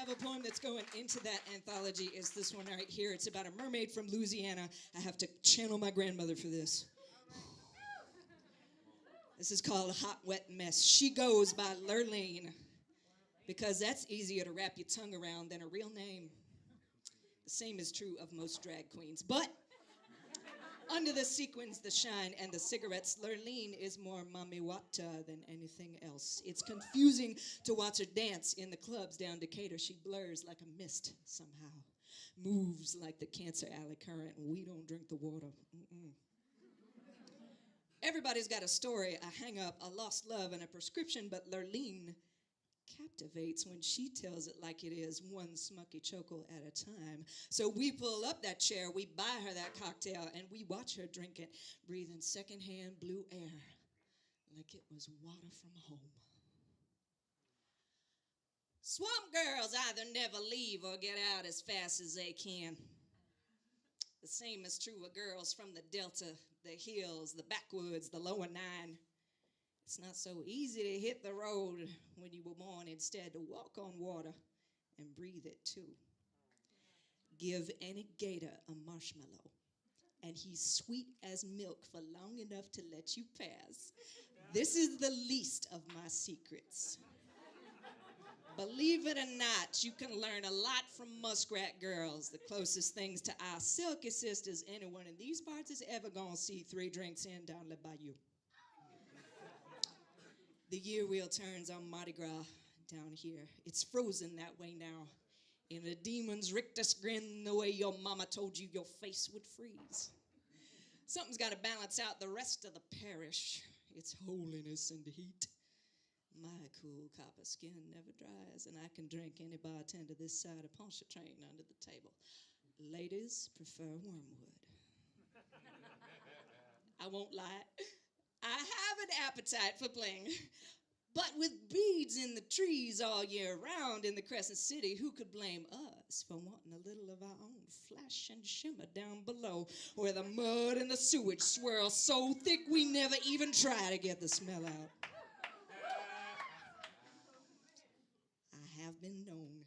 have a poem that's going into that anthology. Is this one right here. It's about a mermaid from Louisiana. I have to channel my grandmother for this. This is called Hot Wet Mess. She goes by Lurleen because that's easier to wrap your tongue around than a real name. The same is true of most drag queens. But under the sequins, the shine, and the cigarettes, Lurleen is more Mami Wata than anything else. It's confusing to watch her dance in the clubs down Decatur. She blurs like a mist somehow, moves like the Cancer Alley current, and we don't drink the water. Everybody's got a story, a hang-up, a lost love, and a prescription, but Lurleen captivates when she tells it like it is, one smucky chokel at a time. So we pull up that chair, we buy her that cocktail, and we watch her drink it, breathing secondhand blue air like it was water from home. Swamp girls either never leave or get out as fast as they can. The same is true of girls from the Delta, the hills, the backwoods, the lower nine. It's not so easy to hit the road when you were born instead to walk on water and breathe it too. Give any gator a marshmallow, and he's sweet as milk for long enough to let you pass. This is the least of my secrets. Believe it or not, you can learn a lot from muskrat girls, the closest things to our silky sisters anyone in these parts is ever gonna see 3 drinks in down the bayou. The year wheel turns on Mardi Gras down here. It's frozen that way now. In a demon's rictus grin, the way your mama told you your face would freeze. Something's got to balance out the rest of the parish. It's holiness and heat. My cool copper skin never dries, and I can drink any bartender this side of Pontchartrain under the table. Ladies prefer wormwood. I won't lie. I have an appetite for bling. But with beads in the trees all year round in the Crescent City, who could blame us for wanting a little of our own flash and shimmer down below, where the mud and the sewage swirl so thick we never even try to get the smell out? I have been known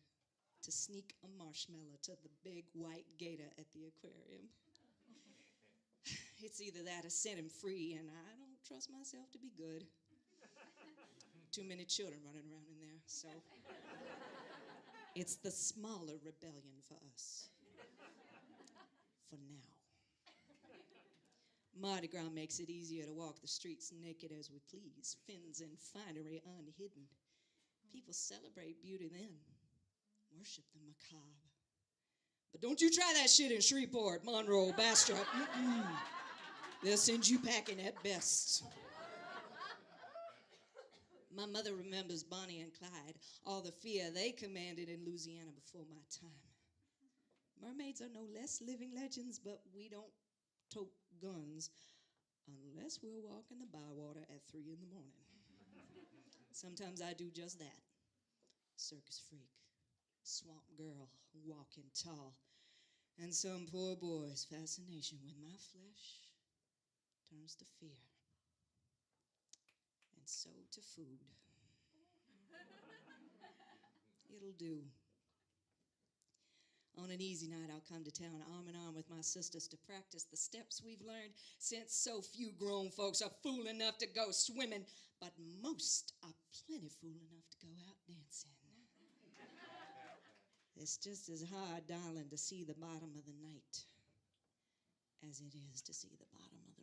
to sneak a marshmallow to the big white gator at the aquarium. It's either that or set him free, and I don't trust myself to be good. Too many children running around in there, so it's the smaller rebellion for us. For now. Mardi Gras makes it easier to walk the streets naked as we please, fins and finery unhidden. People celebrate beauty then, worship the macabre. But don't you try that shit in Shreveport, Monroe, Bastrop. They'll send you packing at best. My mother remembers Bonnie and Clyde, all the fear they commanded in Louisiana before my time. Mermaids are no less living legends, but we don't tote guns unless we're walking the bywater at 3 in the morning. Sometimes I do just that. Circus freak, swamp girl, walking tall, and some poor boy's fascination with my flesh turns to fear. And so to food. It'll do. On an easy night, I'll come to town arm in arm with my sisters to practice the steps we've learned since so few grown folks are fool enough to go swimming, but most are plenty fool enough to go out dancing. It's just as hard, darling, to see the bottom of the night as it is to see the bottom of